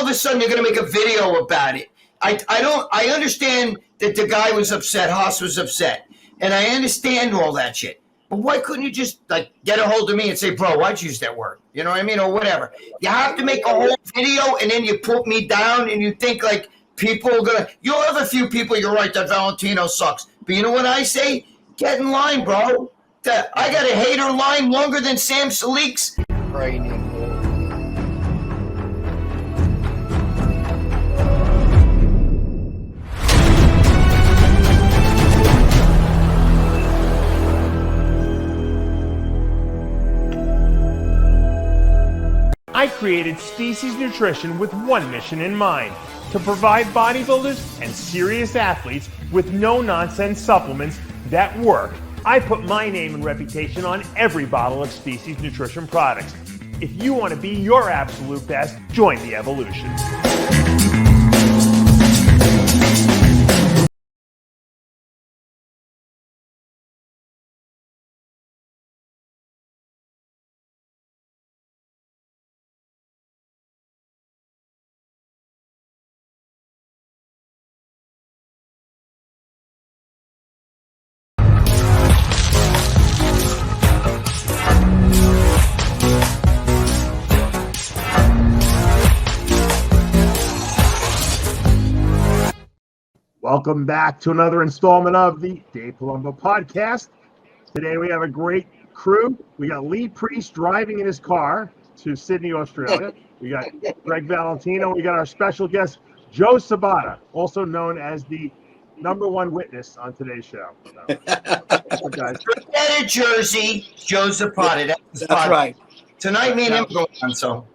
of a sudden you're going to make a video about it. I understand that the guy was upset, Haas was upset, and I understand all that shit. But why couldn't you just like get a hold of me and say, bro, why'd you use that word? You know what I mean? Or whatever. You have to make a whole video and then you put me down and you think like people are going to, you'll have a few people, you're right, that Valentino sucks. But you know what I say? Get in line, bro. I got a hater line longer than Sam Salik's. I created Species Nutrition with one mission in mind: to provide bodybuilders and serious athletes with no-nonsense supplements that work. I put my name and reputation on every bottle of Species Nutrition products. If you want to be your absolute best, join the evolution. Welcome back to another installment of the Dave Palumbo podcast. Today we have a great crew. We got Lee Priest driving in his car to Sydney, Australia. We got Gregg Valentino. We got our special guest, Joe Zapata, also known as the #1 witness on today's show. So, guys. Forget a jersey, Joe Zapata. That's right. Tonight, me and him going on, so.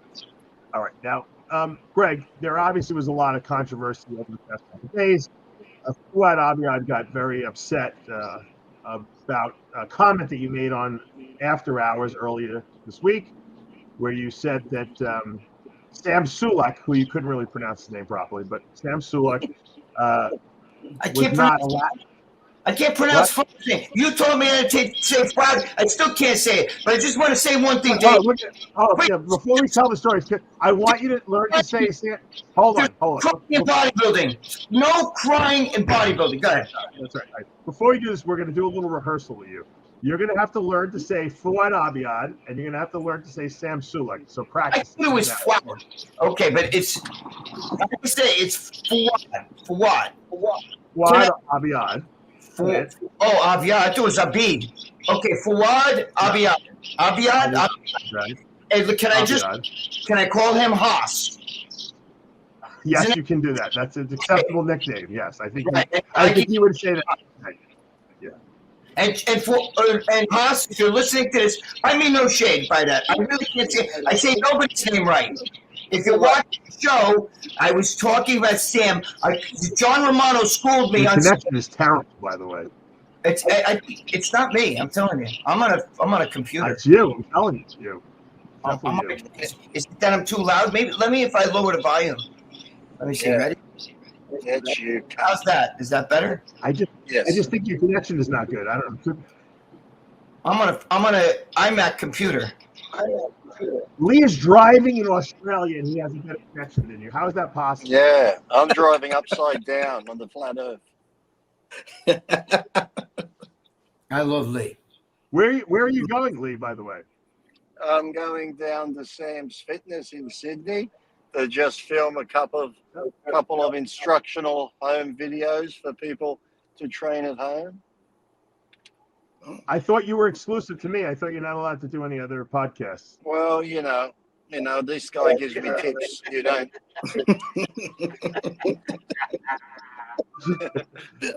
All right. Now, Gregg, there obviously was a lot of controversy over the past couple of days. Fouad Abiad got very upset about a comment that you made on After Hours earlier this week, where you said that Sam Sulek, who you couldn't really pronounce his name properly, but Sam Sulek I can't pronounce Fouad's name. You told me to say Fouad. I still can't say it, but I just want to say one thing, Dave. Yeah, before we tell the story, I want you to learn to say Sam. Hold on. Crying in bodybuilding. No crying in bodybuilding. Go ahead. That's right. Before we do this, we're going to do a little rehearsal with you. You're going to have to learn to say Fouad Abiad, and you're going to have to learn to say Sam Sulek. So practice. I knew it was Fouad. Okay, but it's Fouad. Fouad Abiad. Abiad. I thought it was Abid. Okay, Fouad Abiad. Abiad. Right. Hey, can I call him Haas? Yes, you can do that. That's an acceptable nickname. Yes, I think you would say that. Yeah. And Haas, if you're listening to this, I mean no shade by that. I really can't say. I say nobody's name right. If you watch the show, I was talking about Sam. John Romano schooled me on. The connection is terrible, by the way. It's not me. I'm telling you. I'm on a computer. It's you. I'm telling you, it's you. Is it that I'm too loud? Maybe. Let me if I lower the volume. Let me see. Yeah. Ready? It's you. How's that? Is that better? I just think your connection is not good. I don't know. I'm on a iMac computer. Lee is driving in Australia and he has a better connection than you. How is that possible? Yeah, I'm driving upside down on the flat earth. I love Lee. Where are you going, Lee, by the way? I'm going down to Sam's Fitness in Sydney to just film a couple of instructional home videos for people to train at home. I thought you were exclusive to me. I thought you're not allowed to do any other podcasts. Well, you know, this guy gives me tips. You don't.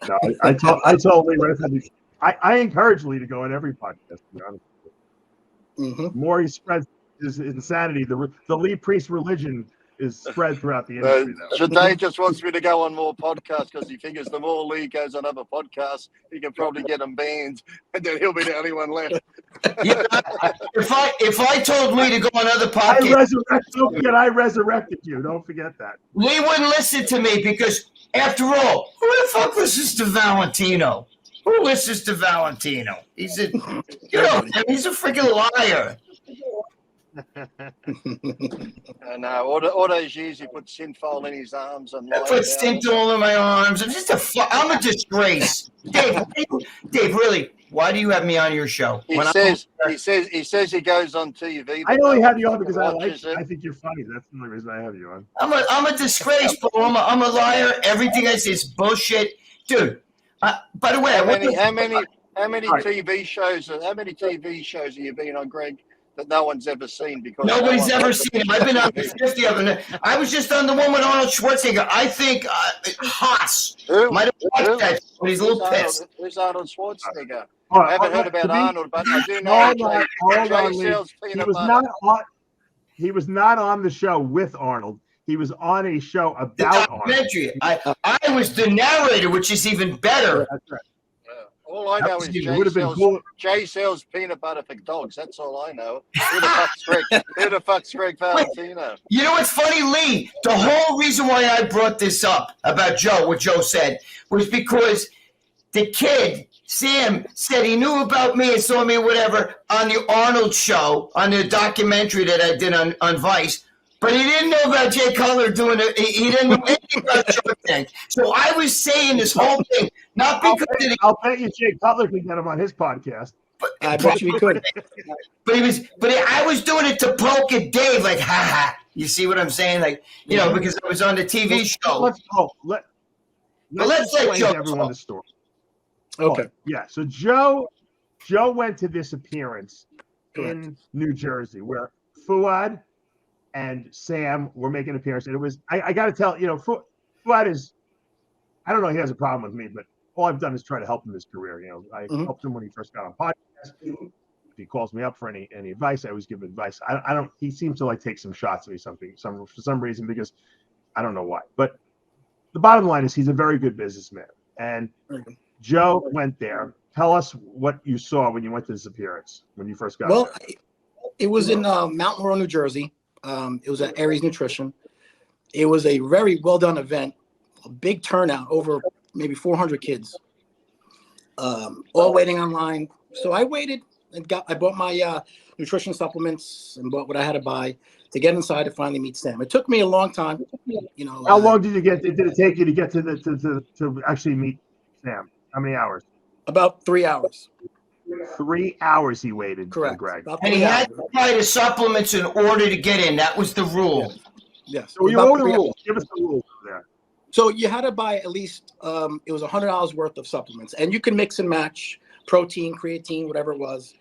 No, I told Lee. I encourage Lee to go on every podcast. To be honest, the more he spreads his insanity, the Lee Priest religion is spread throughout the industry. Today just wants me to go on more podcasts because he figures the more Lee goes on other podcasts, he can probably get them banned, and then he'll be the only one left. Yeah, if I told Lee to go on other podcasts, I resurrected you. Don't forget that. Lee wouldn't listen to me because, after all, who the fuck listens to Valentino? Who listens to Valentino? He's a freaking liar. And all those years he put synthol in his arms and I lied put about it. Synthol in my arms. I'm just I'm a disgrace. Dave, really, why do you have me on your show? He says he goes on TV. I but only no have one you on fucking because I like watches you. it. I think you're funny. That's the only reason I have you on. I'm a disgrace, bro. I'm a liar. Everything I say is bullshit, dude. By the way, How many Right. TV shows? How many TV shows have you been on, Greg, that no one's ever seen? Because nobody's no one ever watches seen him. I've been on TV. 50 of them. I was just on the one with Arnold Schwarzenegger. I think Haas Who? might have watched that, but he's a little Arnold, pissed. who's Arnold Schwarzenegger? All right, I haven't heard about Arnold, but I do know Jay Lee. sells He peanut was butter. not on. He was not on the show with Arnold. He was on a show The about documentary. I was the narrator, which is even better. That's right. All I know is Jay sells peanut butter for dogs. That's all I know. Who the fuck's Gregg Valentino? You know what's funny, Lee? The whole reason why I brought this up about Joe, what Joe said, was because the kid, Sam, said he knew about me and saw me, whatever, on the Arnold show, on the documentary that I did on Vice. But he didn't know about Jay Cutler doing it. He didn't know anything about Shark Tank. So I was saying this whole thing, not because I'll bet you Jay Cutler can get him on his podcast. I bet you we could. But I was doing it to poke at Dave, like, ha ha. You see what I'm saying? Like, you know, because I was on the TV show. Let's explain to everyone the story. Okay. Yeah. So Joe went to this appearance in New Jersey where Fouad and Sam were making an appearance. And it was, I got to tell, you know, Fouad is, I don't know, he has a problem with me, but all I've done is try to help him in his career. You know, I helped him when he first got on podcast. If he calls me up for any advice, I always give advice. I don't, he seems to like take some shots at me for some reason, because I don't know why. But the bottom line is he's a very good businessman. And Joe went there. Tell us what you saw when you went to this appearance, when you first got there. It was in Mount Laurel, New Jersey. It was at Aries Nutrition. It was a very well done event, a big turnout, over maybe 400 kids, all waiting online. So I waited and I bought my nutrition supplements and bought what I had to buy to get inside to finally meet Sam. It took me a long time, you know. How long did it take you to get to actually meet Sam? How many hours? About 3 hours. 3 hours he waited. Correct. Greg. And he had to buy the supplements in order to get in. That was the rule. Yes. So you know the rules. Give us the rules there. So you had to buy at least, it was $100 worth of supplements. And you can mix and match protein, creatine, whatever it was.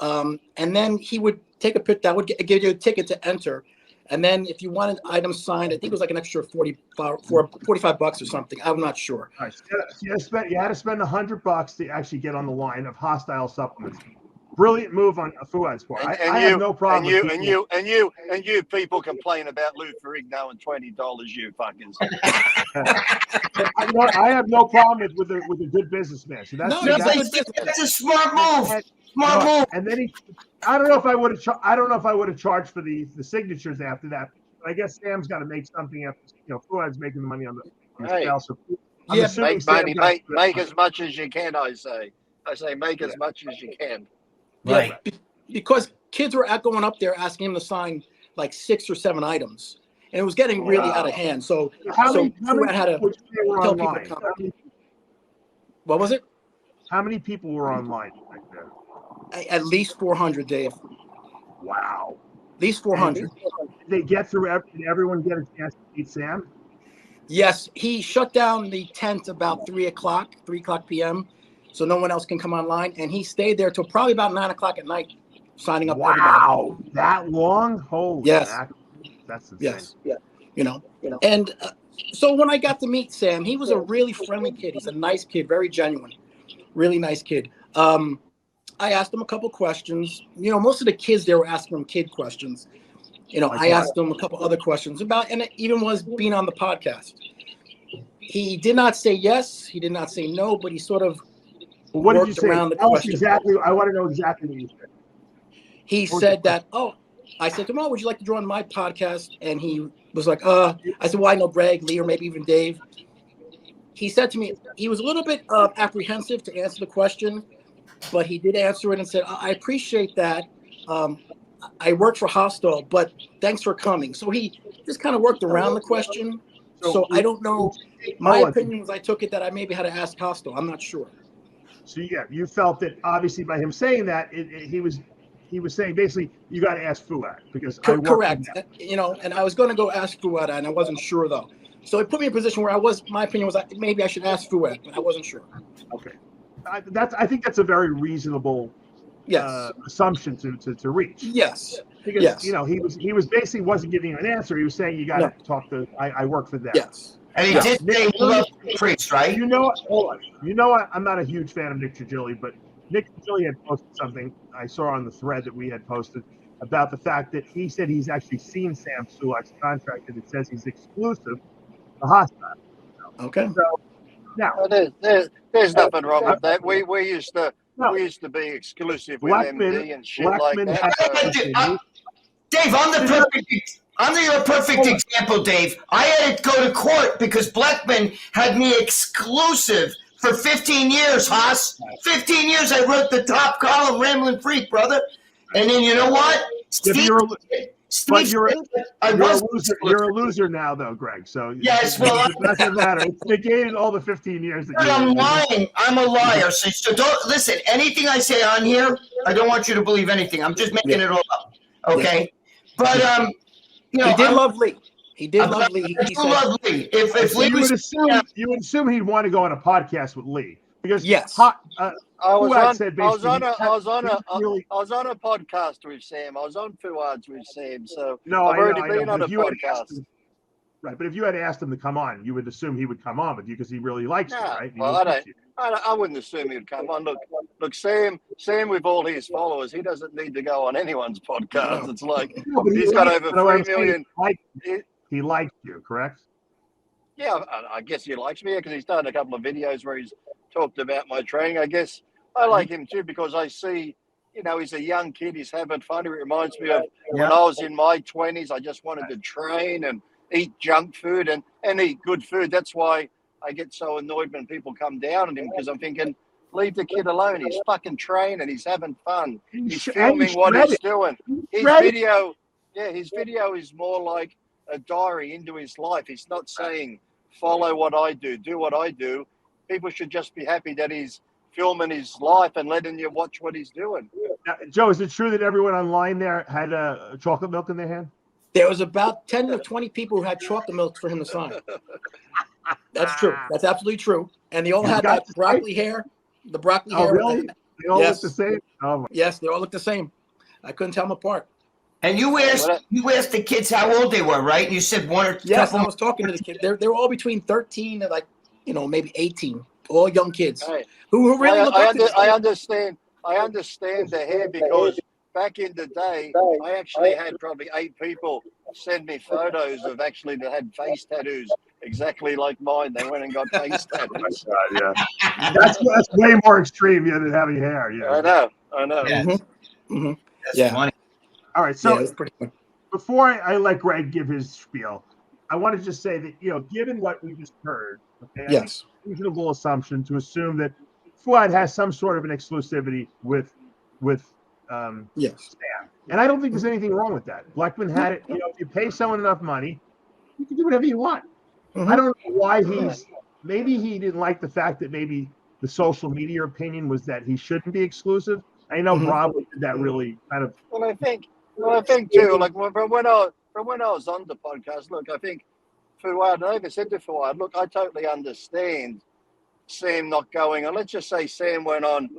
And then he would take a picture. That would give you a ticket to enter. And then if you wanted items signed, I think it was like an extra $45 or something. I'm not sure. All right. So you had to spend $100 to actually get on the line of hostile supplements. Brilliant move on Fouad's part. I have no problem. And you people complain about Lou Ferrigno and $20, you fuckers. I have no problem with a good businessman. So that's a smart move. Smart move. And then I don't know if I would have charged for the signatures after that. But I guess Sam's got to make something after, you know, Fouad's making the money on the scale. So make as much as you can. I say make as much as you can. Right. Because kids were going up there asking him to sign like 6 or 7 items, and it was getting really out of hand. So Fouad had to tell people to come. What was it? How many people were online right there? At least 400, Dave. Wow. At least 400. Did they get through? Did everyone get a chance to meet Sam? Yes, he shut down the tent about 3 o'clock p.m., so no one else can come online. And he stayed there till probably about 9 o'clock at night, signing up everybody. Wow, that long? Holy yes. That's insane. Yes, yeah. You know. And so when I got to meet Sam, he was a really friendly kid. He's a nice kid, very genuine, really nice kid. I asked him a couple questions. You know, most of the kids there were asking him kid questions. You know, I asked him a couple other questions about, and it even was being on the podcast. He did not say yes. He did not say no, but he sort of what did you say? Around the question. Exactly. I want to know exactly what you said. He said that, I said to him, would you like to join my podcast? And he was like, I said, well, I know Gregg, Lee, or maybe even Dave. He said to me, he was a little bit apprehensive to answer the question, but he did answer it and said, I appreciate that. I work for Hostel, but thanks for coming. So he just kind of worked around the question. So I don't know. My opinion was I took it that I maybe had to ask Hostel. I'm not sure. So yeah, you felt that obviously by him saying that, he was saying basically you got to ask Fouad because I work correct. You know, and I was going to go ask Fouad, and I wasn't sure though. So it put me in a position where my opinion was maybe I should ask Fouad, but I wasn't sure. Okay, I think that's a very reasonable assumption to reach. Yes. Because you know he was basically wasn't giving you an answer. He was saying you got to talk to. I work for them. Yes. And he did say he loved Priest, right? You know what? Hold on. You know what? I'm not a huge fan of Nick Trigili, but Nick Trigili had posted something I saw on the thread that we had posted about the fact that he said he's actually seen Sam Sulek's contract and it says he's exclusive to Hostile. Okay. So now there's nothing wrong with that. We used to be exclusive with MD and shit like that. Dave, I'm your perfect example, Dave. I had to go to court because Blackman had me exclusive for 15 years, Haas. 15 years I wrote the top column, Ramblin' Freak, brother. And then you know what? You're a loser now, though, Greg. So yes, well, it doesn't matter. It's negated all the 15 years. But I'm lying. I'm a liar. So don't listen. Anything I say on here, I don't want you to believe anything. I'm just making it all up. Okay. Yeah. But you know, he did love Lee. He did love Lee. He said, love Lee. If Lee was, you would assume he'd want to go on a podcast with Lee because I was on a podcast with Sam. I was on Fouad's with Sam. So I've already been on a podcast. Right, but if you had asked him to come on, you would assume he would come on with you because he really likes you, right? Well, I wouldn't assume he'd come on. Look, Sam, with all his followers, he doesn't need to go on anyone's podcast. It's like he's got over 3 million. He likes you, correct? Yeah, I guess he likes me because he's done a couple of videos where he's talked about my training. I guess I like him too because I see, you know, he's a young kid. He's having fun. It reminds me of when I was in my 20s. I just wanted to train and eat junk food and eat good food. That's why I get so annoyed when people come down on him because I'm thinking, leave the kid alone. He's fucking training. He's having fun. He's filming what he's doing. His video is more like a diary into his life. He's not saying, follow what I do what I do. People should just be happy that he's filming his life and letting you watch what he's doing. Now, Joe, is it true that everyone online there had chocolate milk in their hand? There was about 10 to 20 people who had chocolate milk for him to sign. That's true. That's absolutely true. And they all had that broccoli hair. The broccoli hair. Really? They all look the same? Oh, yes, they all look the same. I couldn't tell them apart. And you asked the kids how old they were, right? You said one or two. Yes, I was talking to the kids. They're all between 13 and maybe 18. All young kids who really look up to I understand the hair because back in the day, I actually had probably 8 people send me photos of that had face tattoos exactly like mine. They went and got face tattoos. That's way more extreme than having hair. Yeah, I know. Yeah. Mm-hmm. That's funny. All right, so it's pretty funny. Before I let Greg give his spiel, I want to just say that given what we just heard, yes, reasonable assumption to assume that Fouad has some sort of an exclusivity with Sam. And I don't think there's anything wrong with that. Blackman had it. If you pay someone enough money, you can do whatever you want. Mm-hmm. I don't know why maybe he didn't like the fact that maybe the social media opinion was that he shouldn't be exclusive. I know Rob did that really kind of. Well, I think too. Like from when I was on the podcast, look, I think Fouad, I even said to Fouad, look, I totally understand Sam not going on. Let's just say Sam went on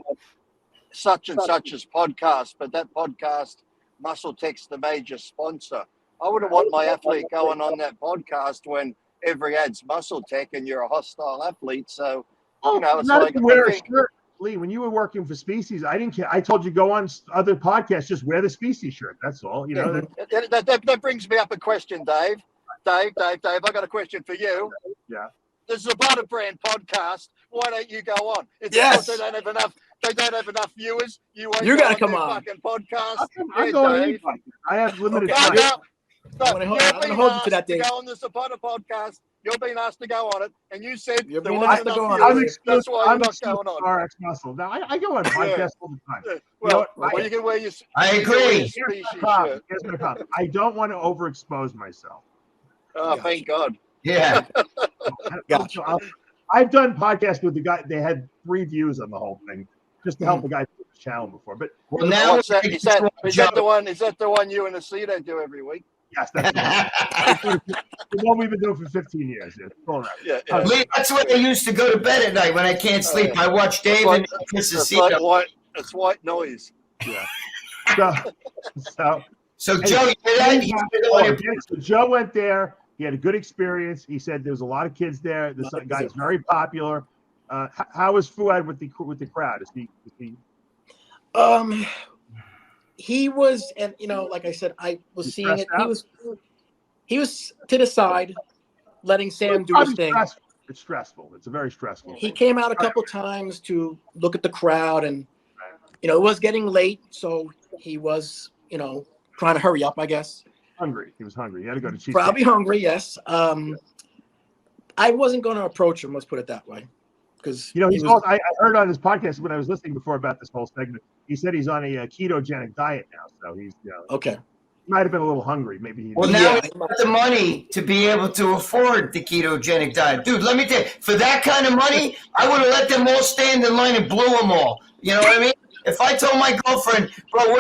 such and such's podcast, but that podcast, Muscle Tech's the major sponsor. I wouldn't want my athlete going on that podcast when every ad's Muscle Tech and you're a hostile athlete. So, it's like wear a shirt. Lee, when you were working for Species, I didn't care. I told you go on other podcasts, just wear the Species shirt. That's all. That brings me up a question, Dave. Dave, I got a question for you. Yeah. The Zapata brand podcast. Why don't you go on? It's yes. They don't have enough viewers. You got to come on. Fucking podcast. I'm going on. I have limited time. I'm going to hold you to that, Dave. Go on the Zapata podcast. You're being asked to go on it, and you said You're there being wasn't asked to enough go on it. viewers. That's why you're not going on. RxMuscle. Now I go on podcasts all the time. Yeah. Well, Well, you can wear your. I you can wear agree. your species shirt. Here's my problem. I don't want to overexpose myself. Oh, thank God. Yeah. Gotcha. I've done podcasts with the guy. They had 3 views on the whole thing, just to help the guy put the channel before. But Well, now What's that? Is that the one? Is that the one you and Aceto do every week? yes, that's the one we've been doing for 15 years. Yeah. Lee, that's where I used to go to bed at night when I can't sleep. yeah. I watch Dave and Chris It's Aceto. like white. It's white noise. Yeah. So Joe, So Joe went there. He had a good experience. He said there's a lot of kids there. This guy's very popular. How was Fouad with the crowd? Is he? He was, and like I said, I was seeing it. He was to the side, letting Sam do his thing. It's stressful. It's a very stressful. He came out a couple times to look at the crowd, and it was getting late, so he was, trying to hurry up, I guess. Hungry. He was hungry. He had to go to Cheesecake. Probably hungry, yes. I wasn't going to approach him. Let's put it that way, because I heard on his podcast when I was listening before about this whole segment. He said he's on a ketogenic diet now, so he's okay. Might have been a little hungry. Maybe. Well, now he's got the money to be able to afford the ketogenic diet, dude. Let me tell you, for that kind of money, I would have let them all stand in line and blew them all. You know what I mean? If I told my girlfriend, bro,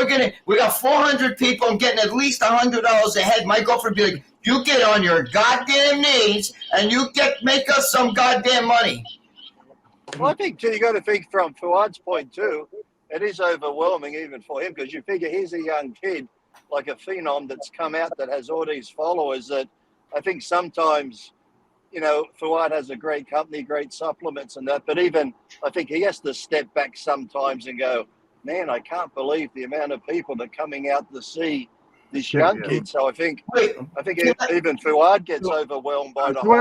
we got 400 people, I'm getting at least $100 a head, my girlfriend would be like, you get on your goddamn knees and you make us some goddamn money. Well, I think too, you got to think from Fouad's point too. It is overwhelming even for him, because you figure he's a young kid, like a phenom that's come out that has all these followers. That I think sometimes, Fouad has a great company, great supplements and that, but even I think he has to step back sometimes and go, man, I can't believe the amount of people that are coming out to see this young kid. So I think even Fouad gets overwhelmed by the whole. What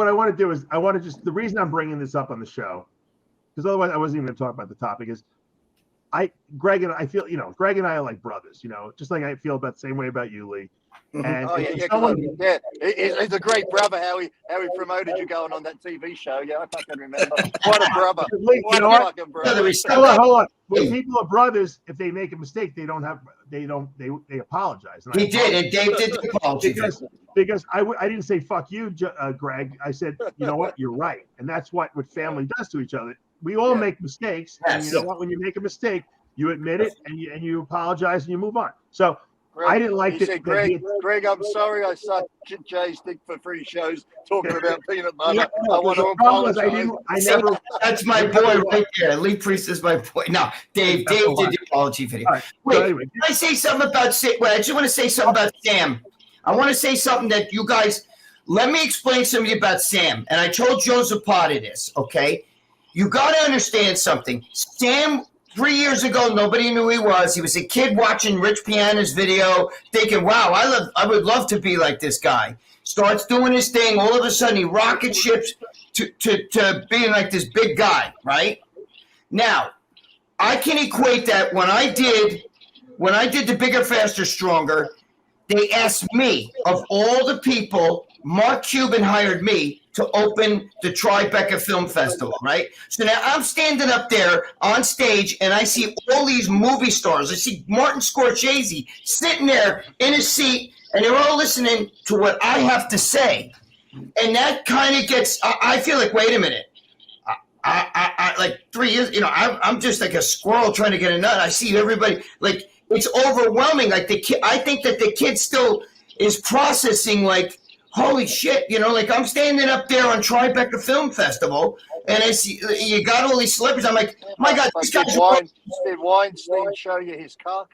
I want to do is the reason I'm bringing this up on the show, because otherwise I wasn't even going to talk about the topic, is Gregg and I feel, Gregg and I are like brothers, just like I feel about the same way about you, Lee. And he's a great brother. How he promoted you going on that TV show. Yeah, I fucking remember. What a brother! What a fucking brother! Hold on. When people are brothers, if they make a mistake, they apologize. And he did, and Dave did the apology because I didn't say fuck you, Gregg. I said, you know what, you're right, and that's what family does to each other. We all make mistakes, and you know what? When you make a mistake, you admit it and you apologize and you move on. So. Greg, I didn't like it. Gregg, I'm sorry I sucked Jay's dick for 3 shows talking about peanut butter. I want to apologize. That's my boy right there. Lee Priest is my boy. No, Dave did the apology video. Right. Wait, can I say something about Sam? I just want to say something about Sam. I want to say something that you guys, let me explain something about Sam. And I told Joe Zapata this, okay? You got to understand something. Sam, 3 years ago, nobody knew who he was. He was a kid watching Rich Piana's video, thinking, wow, I would love to be like this guy. Starts doing his thing. All of a sudden, he rocket ships to being like this big guy, right? Now, I can equate that when I did the Bigger, Faster, Stronger, they asked me, of all the people, Mark Cuban hired me to open the Tribeca Film Festival, right? So now I'm standing up there on stage and I see all these movie stars. I see Martin Scorsese sitting there in his seat and they're all listening to what I have to say. And that kind of gets, I feel like, wait a minute. I like 3 years, I'm just like a squirrel trying to get a nut. I see everybody, like, it's overwhelming. Like I think that the kid still is processing like, holy shit, like I'm standing up there on Tribeca Film Festival and I see you got all these celebrities. I'm like, my God, these guys did Weinstein show you his cock?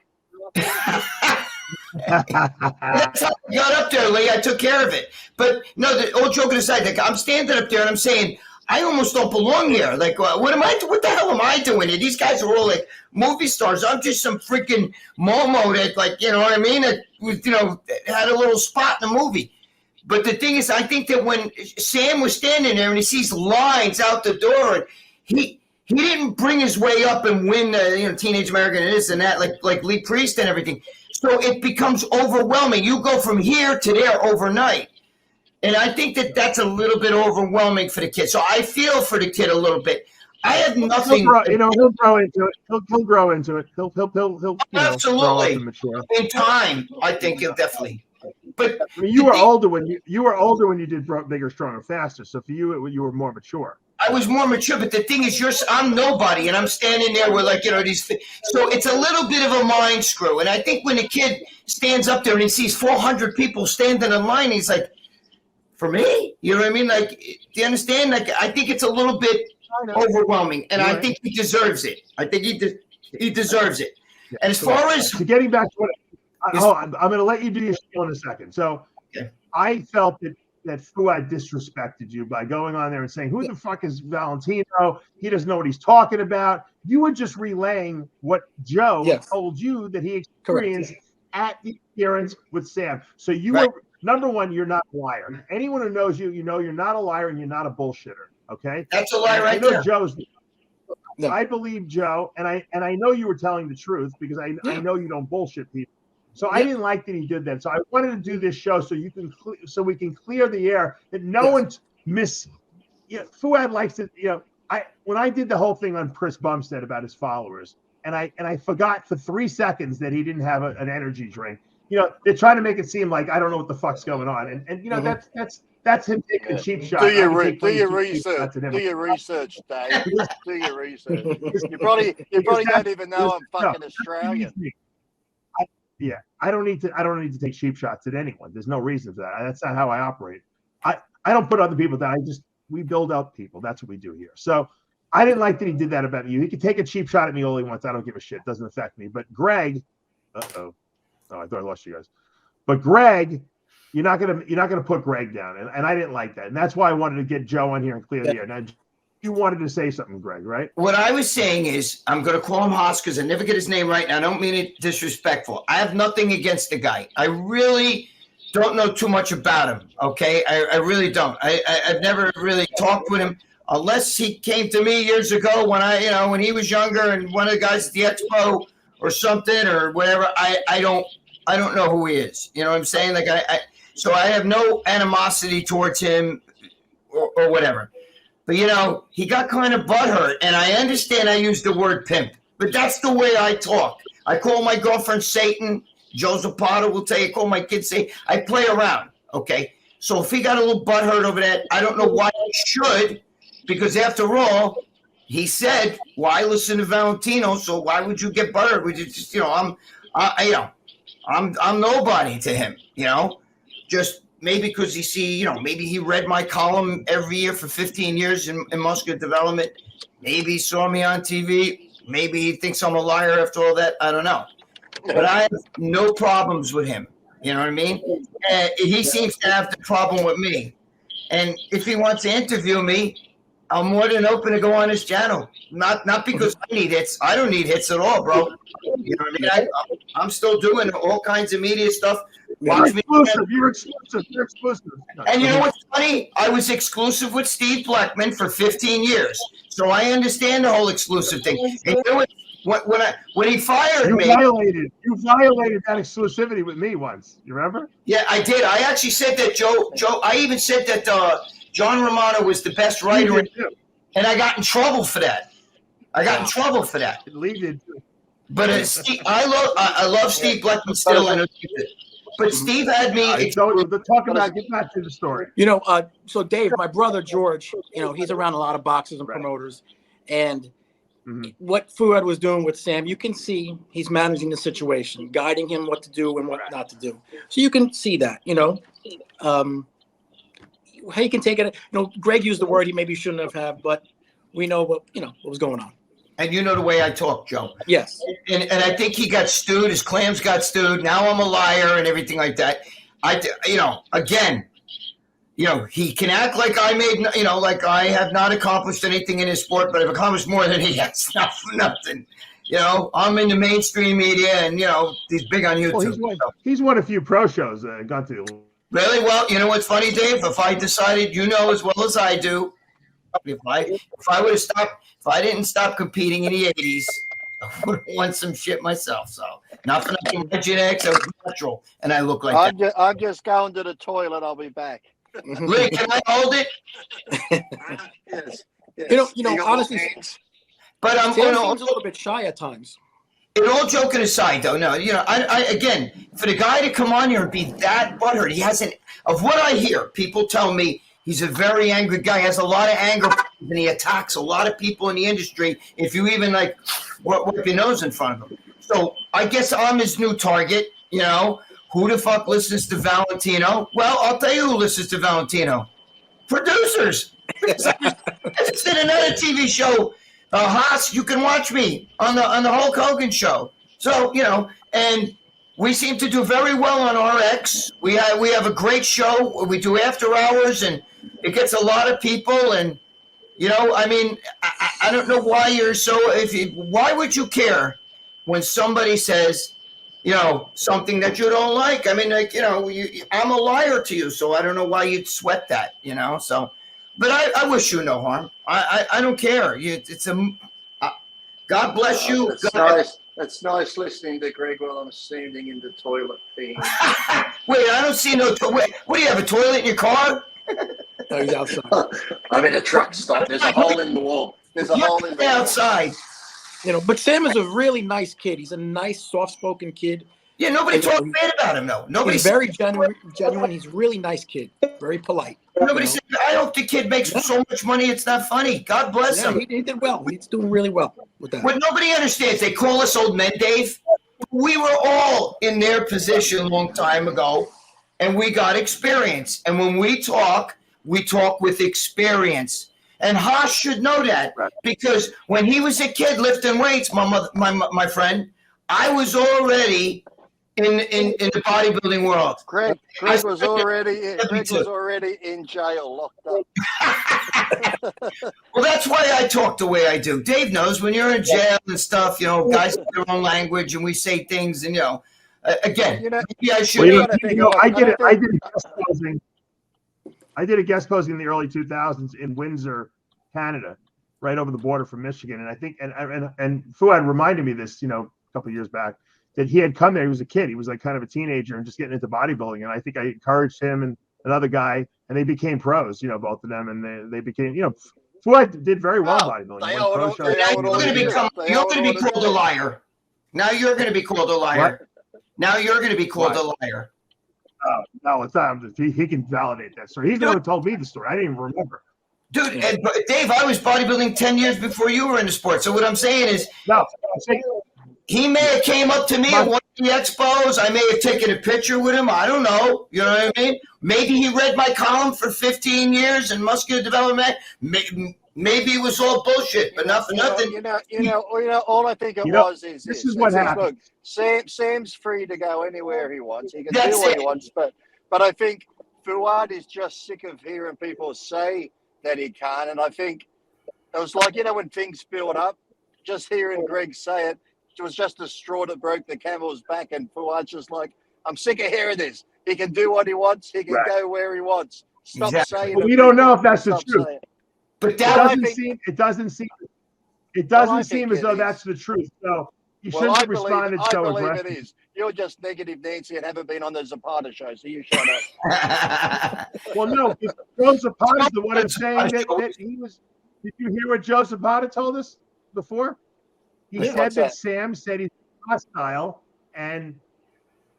That's how I got up there, Lee. I took care of it. But no, all joking aside, like, I'm standing up there and I'm saying, I almost don't belong here. Like, what the hell am I doing here? These guys are all like movie stars. I'm just some freaking Momo that, like, you know what I mean? That, had a little spot in the movie. But the thing is, I think that when Sam was standing there and he sees lines out the door, and he didn't bring his way up and win, Teenage American and this and that, like Lee Priest and everything. So it becomes overwhelming. You go from here to there overnight. And I think that that's a little bit overwhelming for the kid. So I feel for the kid a little bit. I have nothing. He'll grow into it. He'll grow into it. He'll grow up Absolutely. and mature. In time, I think he'll definitely. But I mean, you were older when you did Bigger, Stronger, Faster. So for you, you were more mature. I was more mature, but the thing is, I'm nobody, and I'm standing there with these. So it's a little bit of a mind screw, and I think when a kid stands up there and he sees 400 people standing in line, he's like, "For me?" You know what I mean? Like, do you understand? Like, I think it's a little bit overwhelming, and I think he deserves it. I think he deserves it. Yeah. And as far as getting back to what, I'm going to let you do your show in a second. So, I felt that Fouad disrespected you by going on there and saying, "Who the fuck is Valentino? He doesn't know what he's talking about." You were just relaying what Joe told you that he experienced at the appearance with Sam. So you were, number one, you're not a liar. Anyone who knows you, you know you're not a liar and you're not a bullshitter. Okay, that's a lie right there. there. Joe's. No. I believe Joe, and I know you were telling the truth because I know you don't bullshit people. So I didn't like that he did that. So I wanted to do this show so we can clear the air that no one's Fouad likes it. When I did the whole thing on Chris Bumstead about his followers, and I forgot for 3 seconds that he didn't have an energy drink. They're trying to make it seem like I don't know what the fuck's going on, and that's him taking a cheap shot. Do your research. Do your research, Dave. Do your research. You probably don't even know I'm fucking Australian. I don't need to take cheap shots at anyone. There's no reason for that. That's not how I operate. I don't put other people down. We build up people. That's what we do here. So I didn't like that he did that about you. He could take a cheap shot at me all he wants. I don't give a shit. It doesn't affect me. But Gregg, I thought I lost you guys. But Gregg, you're not gonna put Gregg down, and I didn't like that, and that's why I wanted to get Joe on here and clear the air. Now, you wanted to say something, Gregg, right? What I was saying is, I'm going to call him Haas because I never get his name right, and I don't mean it disrespectful. I have nothing against the guy. I really don't know too much about him, okay? I really don't. I've never really talked with him unless he came to me years ago when he was younger and one of the guys at the expo or something or whatever. I don't know who he is. You know what I'm saying? Like so I have no animosity towards him or whatever. But, he got kind of butthurt, and I understand I use the word pimp, but that's the way I talk. I call my girlfriend Satan. Joe Zapata will tell you, I call my kids Satan. I play around, okay? So if he got a little butthurt over that, I don't know why he should, because after all, he said, why listen to Valentino, so why would you get butthurt? Would you just, I'm nobody to him, just maybe because maybe he read my column every year for 15 years in muscular development. Maybe he saw me on TV. Maybe he thinks I'm a liar after all that. I don't know. But I have no problems with him. You know what I mean? He seems to have the problem with me. And if he wants to interview me, I'm more than open to go on his channel. Not because I need hits. I don't need hits at all, bro. You know what I mean? I'm still doing all kinds of media stuff. You're exclusive. And you know what's funny? I was exclusive with Steve Blackman for 15 years. So I understand the whole exclusive thing. And you know what? When he fired me, you violated that exclusivity with me once. You remember? Yeah, I did. I actually said that Joe. I even said that John Romano was the best writer, and I got in trouble for that. Lee did too. But Steve, I love Steve Blackman still. But Steve had me. Get back to the story. So Dave, my brother George, he's around a lot of boxers and promoters, and what Fouad was doing with Sam, you can see he's managing the situation, guiding him what to do and what not to do. So you can see that, how you can take it. Gregg used the word he maybe shouldn't have, but we know what was going on. And you know the way I talk, Joe. Yes. And I think he got stewed. His clams got stewed. Now I'm a liar and everything like that. He can act like I made, like I have not accomplished anything in his sport, but I've accomplished more than he has. Nothing. I'm in the mainstream media and, he's big on YouTube. Well, he's won a few pro shows. Got to. Really? Well, you know what's funny, Dave? If I decided, as well as I do, if I didn't stop competing in the 80s, I would have won some shit myself. So not for nothing. My genetics are natural, and I look like I'm just going to the toilet. I'll be back. Lee, can I hold it? Yes. You know, got honestly, hands. But I'm Sam going seems a little bit shy at times. And all joking aside, though, no, I again, for the guy to come on here and be that butthurt, he hasn't. Of what I hear, people tell me he's a very angry guy. He has a lot of anger, and he attacks a lot of people in the industry. If you even like wipe your nose in front of him, so I guess I'm his new target. You know, who the fuck listens to Valentino? Well, I'll tell you who listens to Valentino. Producers. I just did another TV show. Haas, you can watch me on the Hulk Hogan show. So and we seem to do very well on RX. We have a great show. We do after hours, and it gets a lot of people. And I mean, I don't know why you're so. Why would you care when somebody says, something that you don't like? I mean, like I'm a liar to you, so I don't know why you'd sweat that. So. But I wish you no harm. I don't care. God bless you. It's nice. It's nice listening to Gregg while I'm standing in the toilet peeing. Wait, I don't see no toilet. What do you have, a toilet in your car? No, he's outside. I'm in a truck stop. There's a hole in the wall. There's a hole in the wall. Outside. But Sam is a really nice kid. He's a nice, soft-spoken kid. Yeah, nobody talks bad about him, though. He's very genuine. He's a really nice kid. Very polite. Nobody said, I hope the kid makes so much money it's not funny. God bless him. He did well. He's doing really well with that. What nobody understands, they call us old men, Dave. We were all in their position a long time ago, and we got experience. And when we talk with experience. And Haas should know that, because when he was a kid lifting weights, my friend, I was already in the bodybuilding world. Gregg was already in jail, locked up. Well, that's why I talk the way I do. Dave knows when you're in jail and stuff. Guys have their own language, and we say things, and again, maybe I should. I did a guest posting in the early 2000s in Windsor, Canada, right over the border from Michigan, and I think and Fouad reminded me this, a couple of years back, that he had come there. He was a kid. He was like kind of a teenager and just getting into bodybuilding. And I think I encouraged him and another guy, and they became pros, both of them. And they became, Fouad did very well bodybuilding. You're going to be called a liar. Now you're going to be called a liar. What? Now you're going to be called a liar. No, it's not. He can validate that story. He's the one who told me the story. I didn't even remember. Dude, Dave, I was bodybuilding 10 years before you were in the sport. So what I'm saying is, he may have came up to me at one of the expos. I may have taken a picture with him. I don't know. You know what I mean? Maybe he read my column for 15 years in muscular development. Maybe it was all bullshit, but nothing. All I think it was is this is what happened. Look, Sam's free to go anywhere he wants. He can do what he wants, but I think Fouad is just sick of hearing people say that he can't. And I think it was like, when things build up, just hearing Gregg say it was just a straw that broke the camel's back. And Fouad's just like, I'm sick of hearing this. He can do what he wants. He can go where he wants. Stop saying it. We don't know if that's the truth. But it doesn't seem as though that's the truth. So you shouldn't have responded so aggressively. I believe it is. You're just negative Nancy and haven't been on the Zapata show, so you shut up. Well, no, Joe Zapata's the one who's saying that he was. Did you hear what Joe Zapata told us before? He said that Sam said he's hostile, and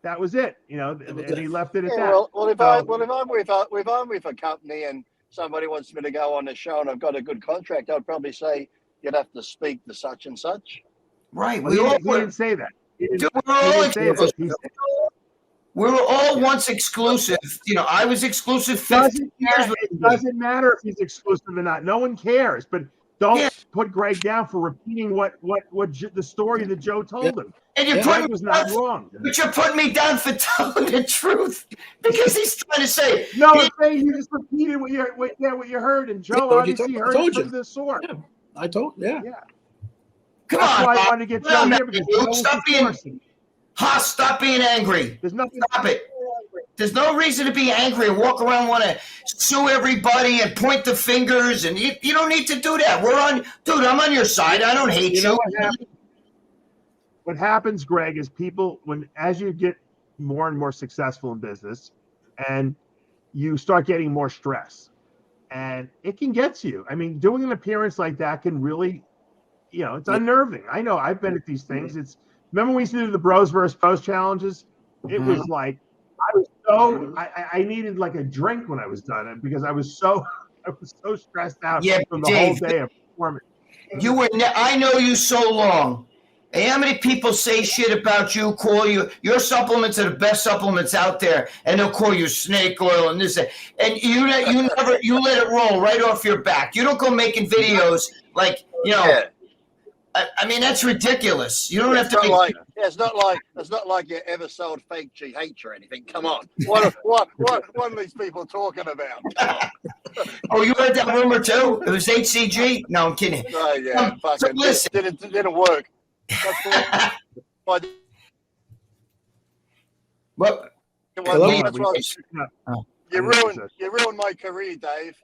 that was it. And he left it at that. Well, if I'm with a company and somebody wants me to go on the show and I've got a good contract, I'd probably say you'd have to speak to such and such. Right. He didn't say that. We were all once exclusive. I was exclusive 15 years. It doesn't matter if he's exclusive or not. No one cares. But don't put Gregg down for repeating what the story that Joe told him. And was not wrong. But you're putting me down for telling the truth because he's trying to say. No, I'm saying you just repeated what you heard, and Joe obviously heard it from the source. Yeah. I told. Yeah. Come That's on, why I wanted to get Joe here because stop being angry. There's nothing. Stop it. There's no reason to be angry and walk around want to sue everybody and point the fingers, and you don't need to do that. I'm on your side. I don't hate you. What happens, Gregg, is people as you get more and more successful in business, and you start getting more stress, and it can get to you. I mean, doing an appearance like that can really, it's unnerving. I know, I've been at these things. Remember we used to do the bros versus pros challenges? It was like, I needed like a drink when I was done because I was so stressed out from the whole day of performing. I know you so long. And how many people say shit about you, call you, your supplements are the best supplements out there, and they'll call you snake oil and this, and you let it roll right off your back. You don't go making videos like, I mean, that's ridiculous. You don't have to it's not like you ever sold fake GH or anything. Come on. What are these people talking about? Oh, you heard that rumor too? It was HCG? No, I'm kidding. Oh, yeah. So listen. Didn't work. What? You ruined my career, Dave.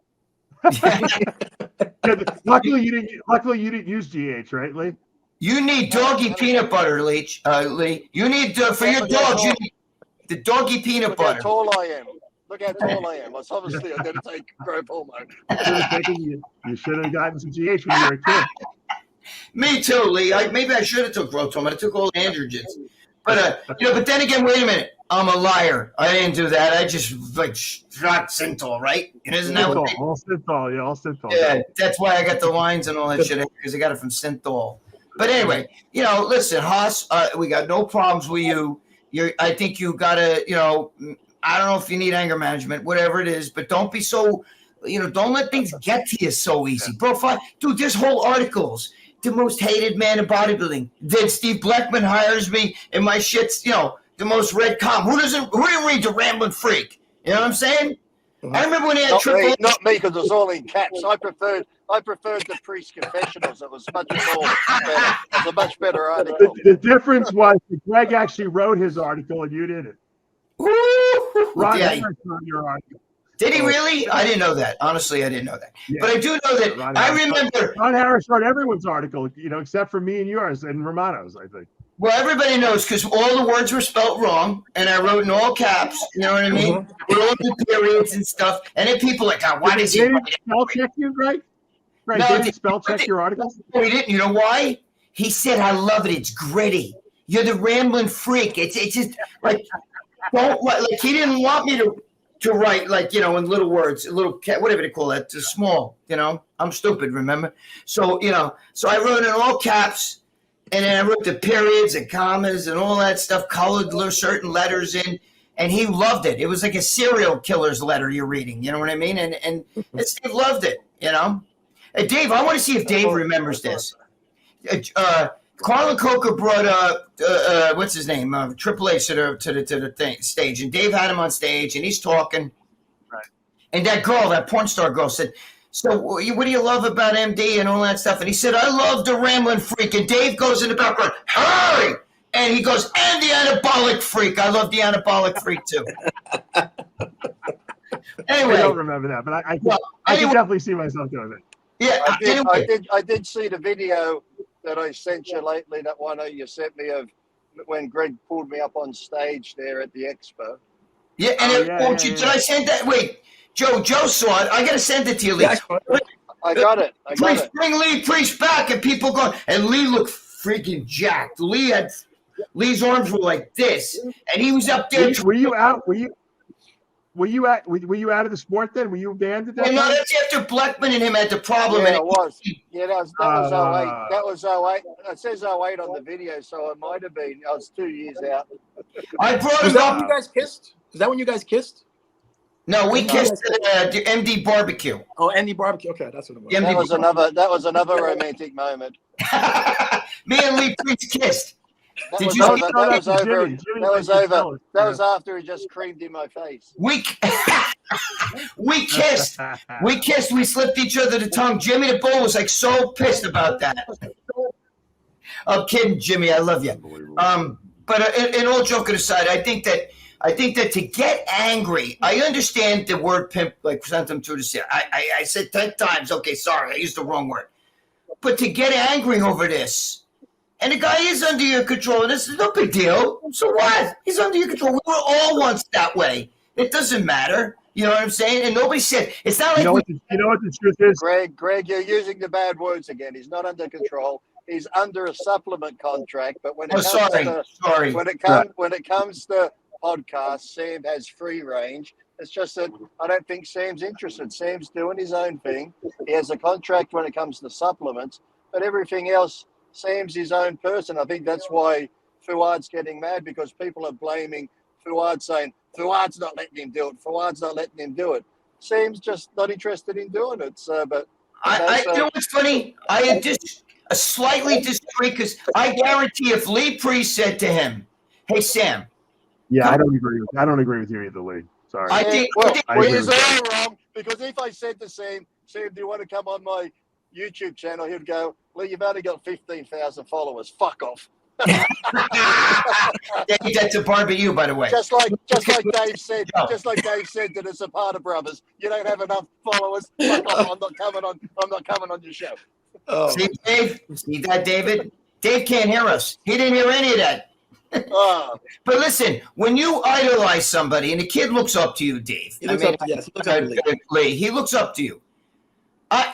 Luckily you didn't use GH, right, Lee? You need doggy peanut butter, Lee. You need for your dogs. You need the doggy peanut butter. Look how tall I am. Look how tall I am. It's obviously I didn't take growth hormone. You should have gotten some GH when you were a kid. Me too, Lee. Maybe I should have took growth hormone. I took all the androgens. But but then again, wait a minute. I'm a liar. I didn't do that. I just shot Synthol, right? Isn't that what all Synthol, all Synthol. Yeah, that's why I got the lines and all that shit because I got it from Synthol. But anyway, listen, Haas, we got no problems with you. I think you gotta, I don't know if you need anger management, whatever it is, but don't be so, don't let things get to you so easy, bro. Dude, there's whole articles. The most hated man in bodybuilding. Then Steve Blackman hires me, and my shit's, the most read column. Who didn't read the Rambling Freak? You know what I'm saying? Mm-hmm. I remember when he had not me, because it was all in caps. I preferred the Priest Confessionals. It was much a much better article. The difference was that Gregg actually wrote his article and you didn't. Ron Harris wrote your article. Did he really? I didn't know that. Honestly, I didn't know that. Yeah. But I do know that. I remember Ron Harris wrote everyone's article, except for me and yours and Romano's, I think. Well, everybody knows because all the words were spelled wrong, and I wrote in all caps. You know what I mean? With all the periods and stuff. And then people like, why does he spell check you, Greg? Right? No, did he spell check your article? No, he didn't. You know why? He said, "I love it. It's gritty. You're the Rambling Freak." It's just like he didn't want me to write in little words, whatever they call that, small. I'm stupid. Remember? So so I wrote in all caps. And then I wrote the periods and commas and all that stuff, colored certain letters in, and he loved it. It was like a serial killer's letter you're reading, you know what I mean? And Steve loved it, Hey, Dave, I want to see if Dave remembers this. Carlin Coker brought what's his name, Triple H to the stage, and Dave had him on stage, and he's talking, right? And that porn star girl said, "So what do you love about MD and all that stuff?" And he said, "I love the Rambling Freak." And Dave goes in the background, "Hey!" And he goes, "And the Anabolic Freak. I love the Anabolic Freak too." Anyway, I don't remember that, but I can definitely see myself doing it. Yeah, I did see the video that I sent you lately. That one you sent me of when Greg pulled me up on stage there at the expo. Yeah, and did I send that? Wait. Joe saw it. I got to send it to you, Lee. I got it. Bring Lee Priest back, and people go. And Lee looked freaking jacked. Lee's arms were like this, and he was up there. Were you out? Were you out of the sport then? Were you banned at that time? No, that's after Blackman and him had the problem. Yeah, it was. Yeah, that was 08. That was 08. It says 08 on the video, so it might have been. I was 2 years out. I brought him up. Is that when you guys kissed? Is that when you guys kissed? No, we kissed at the MD barbecue. Oh, MD barbecue. Okay, that's what it was. That was another romantic moment. Me and Lee Priest kissed. That was after he just creamed in my face. We kissed. We slipped each other the tongue. Jimmy the Bull was like so pissed about that. I'm kidding, Jimmy. I love you. But in all joking aside, I think that to get angry, I understand the word pimp, like sent them through the city. I said 10 times, okay, sorry, I used the wrong word. But to get angry over this, and the guy is under your control, and this is no big deal. So what? He's under your control. We were all once that way. It doesn't matter. You know what I'm saying? And nobody said it's not like You know what the truth is? Greg, you're using the bad words again. He's not under control. He's under a supplement contract. But when it sorry. when it comes to podcasts, Sam has free range. It's just that I don't think Sam's interested. Sam's doing his own thing. He has a contract when it comes to supplements, but everything else, Sam's his own person. I think that's why Fouad's getting mad, because people are blaming Fouad, saying Fouad's not letting him do it. Fouad's not letting him do it. Sam's just not interested in doing it. So, but you know what's funny? I just slightly disagree, because I guarantee if Lee Priest said to him, "Hey Sam," yeah, I don't agree with you either, Lee. Sorry. I think he's all wrong, because if I said to Sam, do you want to come on my YouTube channel? He'd go, "Lee, you've only got 15,000 followers. Fuck off." That's a part of you, by the way. Just like Dave said, to the Zapata brothers, you don't have enough followers. Fuck off. I'm not coming on your show. Oh. See, Dave? See that, David? Dave can't hear us. He didn't hear any of that. But listen, when you idolize somebody and the kid looks up to you, Dave. He looks up to Lee. He looks up to you.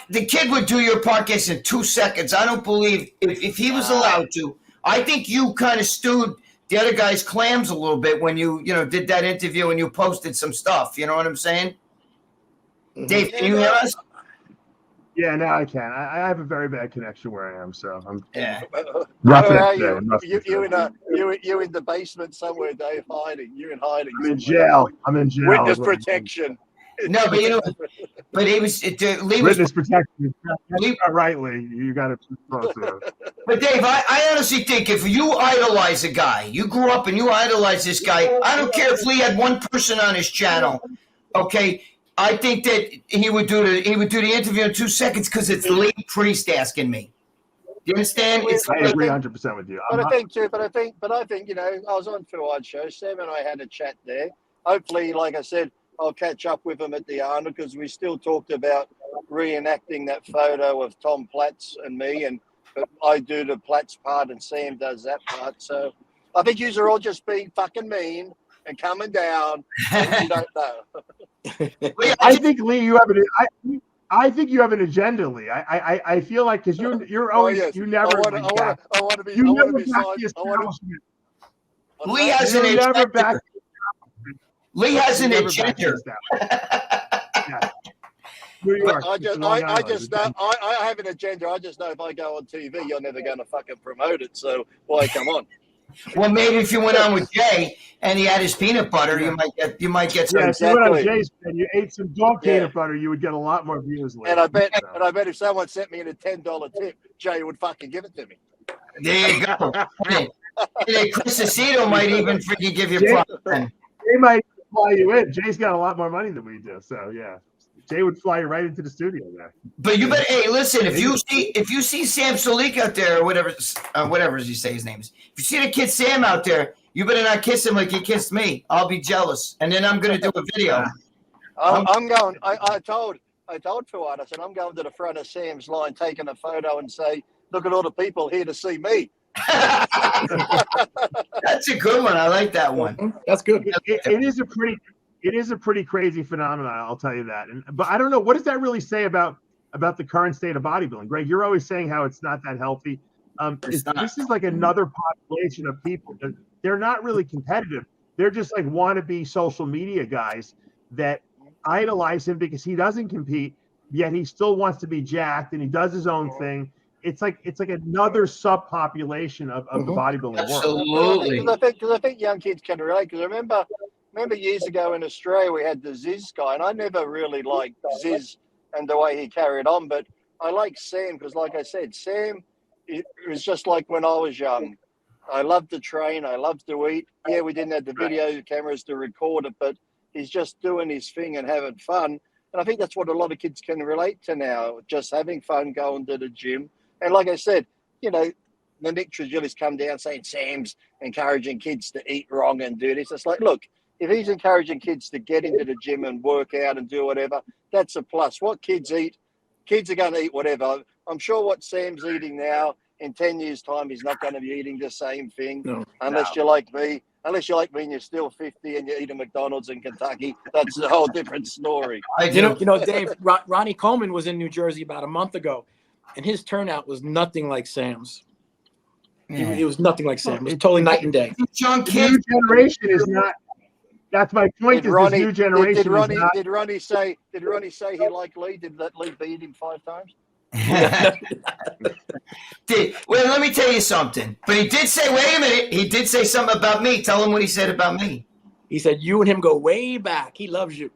The kid would do your podcast in 2 seconds. I don't believe if he was allowed to. I think you kind of stewed the other guy's clams a little bit when you did that interview and you posted some stuff. You know what I'm saying? Mm-hmm. Dave, can you hear us? Yeah, now I can. I have a very bad connection where I am, so I'm roughing it. You in the basement somewhere, Dave, hiding. You're in hiding. I'm in jail. Witness protection. No, but but he was Lee was witness protection. That's not right, Lee. You got to throw through. But Dave, I honestly think if you idolize a guy, you grew up and you idolize this guy. I don't care if Lee had one person on his channel. Okay, I think that he would do the interview in 2 seconds, because it's Lee Priest asking me. Do you understand? I agree 100% with you. I think I was on Fouad's show. Sam and I had a chat there. Hopefully, like I said, I'll catch up with him at the Arnold, because we still talked about reenacting that photo of Tom Platz and me, but I do the Platz part and Sam does that part. So I think you are all just being fucking mean and coming down. And you don't know. I think, Lee, you have an. I think you have an agenda, Lee. I feel like, because you're always you never. I want to be. Lee has an agenda. Lee has an agenda. New York. I have an agenda. I just know if I go on TV, you're never going to fucking promote it. So why come on? Well, maybe if you went on with Jay and he had his peanut butter, you might get some. Yeah, if you went on Jay's and you ate some dog peanut butter, you would get a lot more views. And I bet if someone sent me in a $10 tip, Jay would fucking give it to me. There you go. Chris Aceto might even freaking give you props. Jay might fly you in. Jay's got a lot more money than we do, so yeah. Jay would fly you right into the studio there. But you better, hey, listen, if you see Sam Solik out there, or whatever you say his name is, if you see the kid Sam out there, you better not kiss him like you kissed me. I'll be jealous, and then I'm gonna do a video. I'm going. I told Fouad, I said, I'm going to the front of Sam's line, taking a photo, and say, look at all the people here to see me. That's a good one. I like that one. That's good. It is a pretty crazy phenomenon, I'll tell you that. But I don't know, what does that really say about the current state of bodybuilding? Greg, you're always saying how it's not that healthy. This is like another population of people. They're not really competitive. They're just like wannabe social media guys that idolize him because he doesn't compete, yet he still wants to be jacked and he does his own thing. It's like another subpopulation of the bodybuilding Absolutely. world. Because I think young kids can relate. Because remember years ago in Australia, we had the Ziz guy, and I never really liked Ziz and the way he carried on. But I like Sam because, like I said, Sam it was just like when I was young. I loved to train. I loved to eat. Yeah, we didn't have the video cameras to record it, but he's just doing his thing and having fun. And I think that's what a lot of kids can relate to now, just having fun, going to the gym. And like I said, the Nick Trigillis come down saying Sam's encouraging kids to eat wrong and do this. It's like, look, if he's encouraging kids to get into the gym and work out and do whatever, that's a plus. What kids eat, kids are going to eat whatever. I'm sure what Sam's eating now, in 10 years' time, he's not going to be eating the same thing. Unless you're like me, Unless you're like me and you're still 50 and you're eating McDonald's in Kentucky, that's a whole different story. I do. You know, Dave. Ronnie Coleman was in New Jersey about a month ago, and his turnout was nothing like Sam's. It was nothing like Sam. It was totally night and day. Young The kid. new generation is not. That's my point. This new generation did Ronnie, is not. did Ronnie say he liked Lee? Did that Lee beat him 5 times? Well, let me tell you something. But he did say, wait a minute, he did say something about me. Tell him what he said about me. He said you and him go way back. He loves you.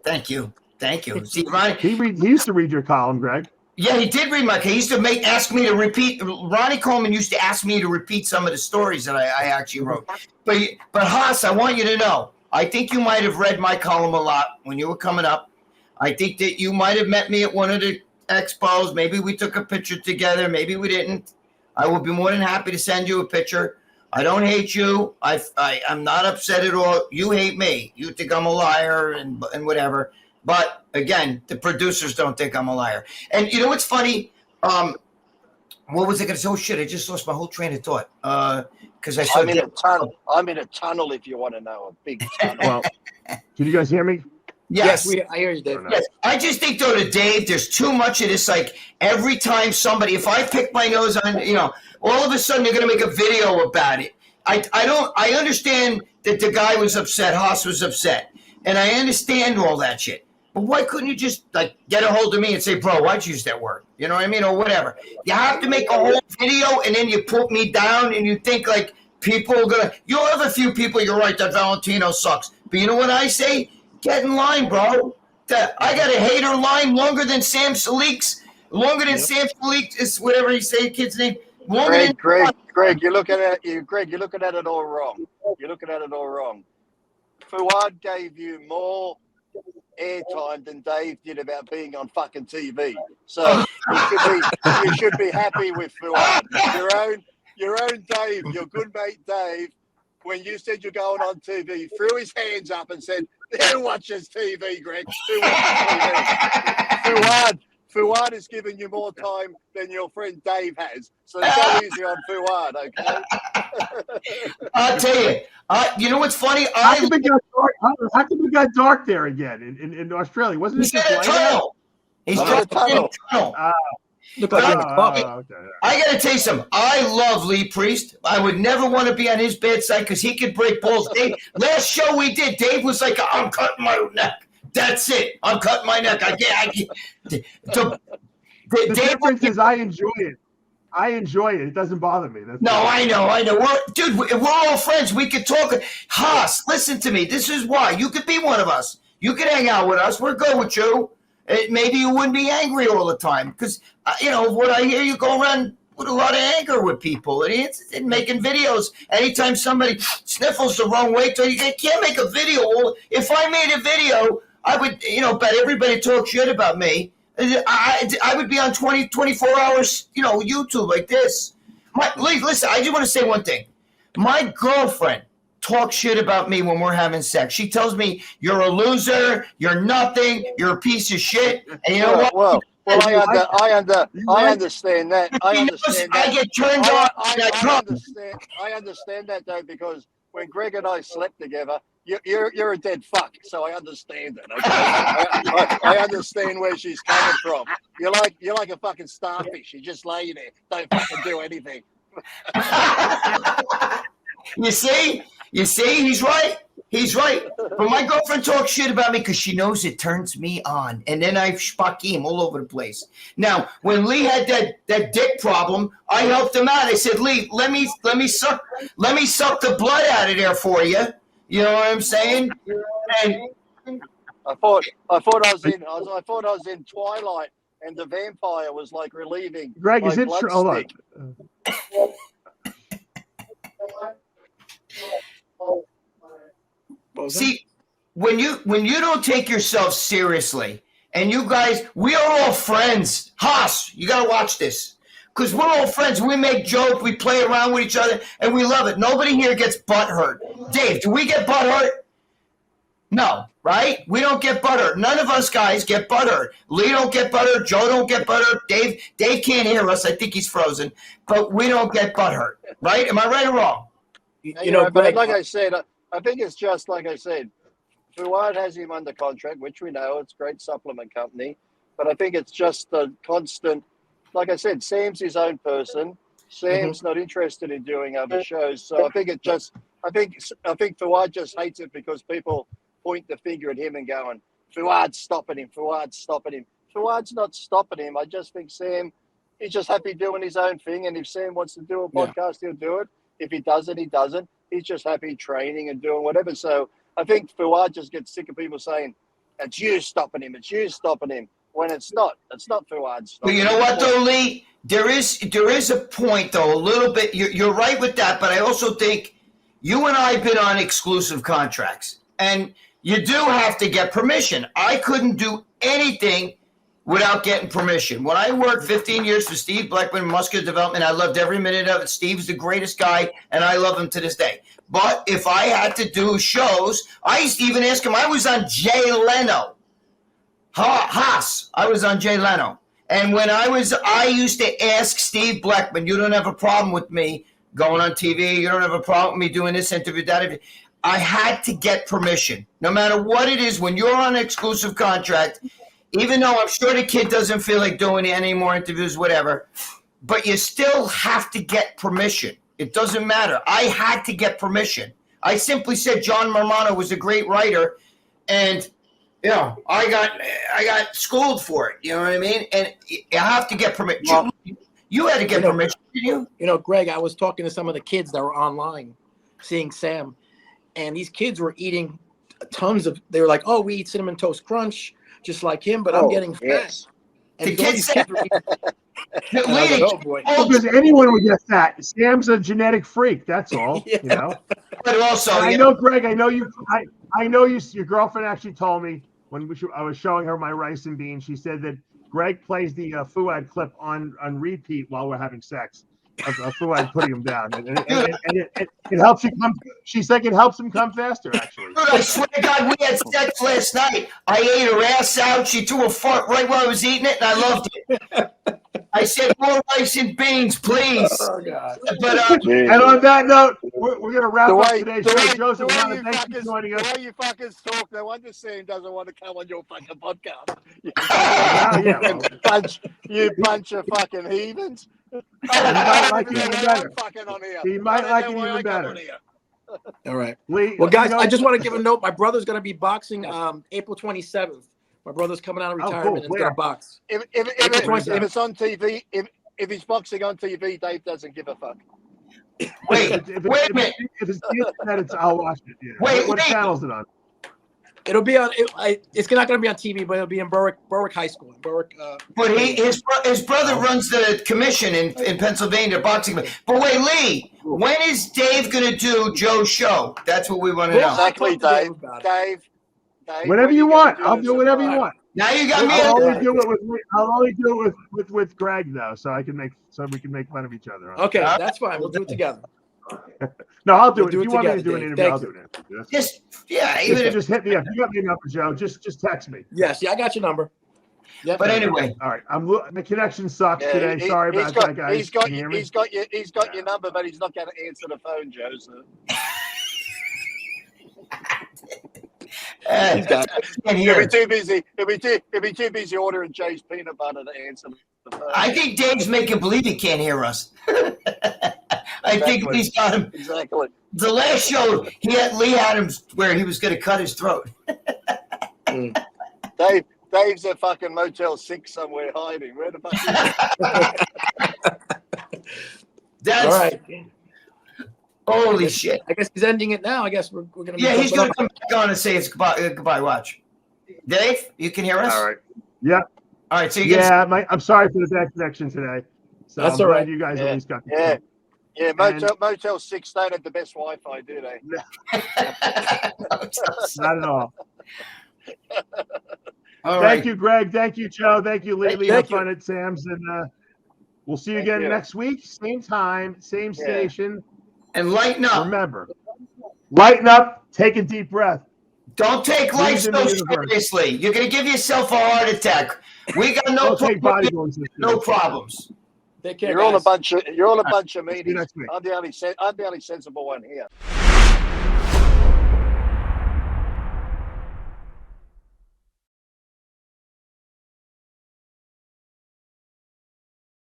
Thank you. Thank you. See, Ronnie, He used to read your column, Greg. yeah, he did read my case. He used to ask me to repeat. Ronnie Coleman used to ask me to repeat some of the stories that I actually wrote. But Haas, I want you to know, I think you might have read my column a lot when you were coming up. I think that you might have met me at one of the expos. Maybe we took a picture together. Maybe we didn't. I would be more than happy to send you a picture. I don't hate you. I'm not upset at all. You hate me. You think I'm a liar and whatever. But again, the producers don't think I'm a liar. And you know what's funny? What was I going to say? Oh shit! I just lost my whole train of thought. Because I saw. I'm in a tunnel. I'm in a tunnel. If you want to know, a big tunnel. Well, can you guys hear me? Yes. I hear you, Dave. Yes. I just think though to Dave, there's too much of this. Like every time somebody, if I pick my nose on, all of a sudden they're going to make a video about it. I understand that the guy was upset. Haas was upset, and I understand all that shit. But why couldn't you just like get a hold of me and say, bro, why'd you use that word? You know what I mean? Or whatever. You have to make a whole video and then you put me down and you think like people are going to, you'll have a few people, you're right, that Valentino sucks. But you know what I say? Get in line, bro. I got a hater line longer than Sam Salik's. Longer than Sam Salik is whatever he say, kid's name. Greg, you're looking at it all wrong. You're looking at it all wrong. Fouad gave you more airtime than Dave did about being on fucking TV. So you should be happy with Fouad. Your own Dave, your good mate Dave, when you said you're going on TV, threw his hands up and said, "Who watches TV, Greg? Who watches TV?" Fouad is giving you more time than your friend Dave has. So go easy on Fouad, okay? I'll tell you. You know what's funny? How come it got dark there again in Australia? Wasn't it He's just in a light? tunnel. He's in a tunnel. Look like you're in a club. Okay. I got to tell you something. I love Lee Priest. I would never want to be on his bad side because he could break balls. Dave, last show we did, Dave was like, I'm cutting my neck. That's it. I'm cutting my neck. The difference is I enjoy it. It doesn't bother me. I know. We're all friends. We could talk. Haas, listen to me. This is why. You could be one of us. You could hang out with us. We're good with you. Maybe you wouldn't be angry all the time because, what I hear, you go around with a lot of anger with people and making videos. Anytime somebody sniffles the wrong way, you can't make a video. If I made a video, I would, bet everybody talk shit about me. I would be on 24 hours, YouTube like this. Listen, I just want to say one thing. My girlfriend talks shit about me when we're having sex. She tells me, you're a loser, you're nothing, you're a piece of shit. And you know what? Well, I understand that. I understand that. I get turned on. I understand that, though, because when Greg and I slept together, you're a dead fuck, so I understand it. Okay? I understand where she's coming from. You're like a fucking starfish. You just lay there, don't fucking do anything. You see, he's right. But my girlfriend talks shit about me because she knows it turns me on, and then I shpakim all over the place. Now, when Lee had that dick problem, I helped him out. I said, Lee, let me suck the blood out of there for you. You know what I'm saying? And I thought I was in Twilight, and the vampire was like relieving. Greg, my is it blood true? Hold on. see, when you don't take yourself seriously, and you guys, we are all friends. Haas, you got to watch this. Because we're all friends. We make jokes. We play around with each other, and we love it. Nobody here gets butt hurt. Dave, do we get butt hurt? No, right? We don't get butt hurt. None of us guys get butt hurt. Lee don't get butt hurt. Joe don't get butt hurt. Dave can't hear us. I think he's frozen. But we don't get butt hurt, right? Am I right or wrong? You know, Greg, but like I said, I think it's just like I said. Fouad has him under contract, which we know it's a great supplement company. But I think it's just the constant. Like I said, Sam's his own person. Sam's not interested in doing other shows. So I think it just. I think Fouad just hates it because people point the finger at him and going, Fouad's stopping him. Fouad's stopping him. Fouad's not stopping him. I just think Sam. He's just happy doing his own thing, and if Sam wants to do a podcast, he'll do it. If he doesn't, he doesn't. He's just happy training and doing whatever. So I think Fouad just gets sick of people saying, it's you stopping him, it's you stopping him, when it's not. It's not Fouad stopping him. But you know what, though, Lee? There is a point, though, a little bit. You're right with that, but I also think you and I have been on exclusive contracts, and you do have to get permission. I couldn't do anything without getting permission. When I worked 15 years for Steve Blackman, Muscular Development, I loved every minute of it. Steve's the greatest guy, and I love him to this day. But if I had to do shows, I used to even ask him. I was on Jay Leno. Haas. I was on Jay Leno. And when I used to ask Steve Blackman, you don't have a problem with me going on TV. You don't have a problem with me doing this interview, that interview. I had to get permission. No matter what it is, when you're on an exclusive contract, even though I'm sure the kid doesn't feel like doing any more interviews, whatever, but you still have to get permission. It doesn't matter. I had to get permission. I simply said John Marmano was a great writer, and I got schooled for it. You know what I mean? And you have to get permission. Well, you had to get permission, didn't you? You know, Greg, I was talking to some of the kids that were online, seeing Sam, and these kids were eating tons of. They were like, "Oh, we eat Cinnamon Toast Crunch." Just like him, but I'm getting fat. Yes. And the kids said, oh boy. Because anyone would get fat. Sam's a genetic freak. That's all. You know. But also, I know, Greg. I know you. I know you. Your girlfriend actually told me when I was showing her my rice and beans. She said that Greg plays the Fouad clip on repeat while we're having sex. Of Fouad putting him down, and it helps you come. She said it helps him come faster. Actually, dude, I swear to God, we had sex last night. I ate her ass out. She threw a fart right while I was eating it, and I loved it. I said, "More rice and beans, please." Oh God! But and on that note, we're going to wrap up today's show. Joseph, thank you for joining us. The way you fucking talk, no wonder Sam doesn't want to come on your fucking podcast. You bunch of fucking heathens. He might like it even better. He might like it even better. All right. Lee, well, guys, I just want to give a note. My brother's going to be boxing April 27th. My brother's coming out of retirement and he's going to box. If it's on TV, if he's boxing on TV, Dave doesn't give a fuck. Wait a minute. If it's internet, I'll watch it. Yeah. Wait, what channel is it on? It'll be on. It's not going to be on TV, but it'll be in Berwick High School. Berwick. But his brother runs the commission in Pennsylvania boxing. But wait, Lee, when is Dave going to do Joe's show? That's what we want to know. Exactly, Dave. Whatever you want, I'll do whatever you want. Now you got me. I'll only do it with Greg though, so we can make fun of each other. Okay, that's fine. We'll do it together. No, I'll do it. Do if it you want me to together, do an Dave. interview, I'll do it. Even if just hit me up. You got me a number, Joe. Just text me. Yes, I got your number. Yep. But anyway, all right. The connection sucks today. Sorry about that, guys. He's got your number, but he's not going to answer the phone, Joe. So. He'll be too busy. He'll be too busy ordering Jay's peanut butter to answer the phone. I think Dave's making believe he can't hear us. I think he's got him. Exactly. The last show, Lee had him where he was going to cut his throat. Dave's at fucking Motel 6 somewhere hiding. Where the fuck is That's all right. Holy shit. I guess he's ending it now. I guess we're going to Yeah, he's going to come back on and say it's goodbye. Watch. Dave, you can hear us? All right. Yeah. All right. So you I'm sorry for the bad connection today. So that's all right. You guys at least got Motel 6 don't have the best Wi-Fi, do they? Not at all. Thank you, Greg. Thank you, Joe. Thank you, Lee. Have fun you. at Sam's, and we'll see you again next week. Same time, same station. And lighten up. Remember, lighten up. Take a deep breath. Don't take life so seriously. You're going to give yourself a heart attack. We got no problems. Take care, You're all a guys. bunch of See you meanies. next week. I'm the only sensible one here.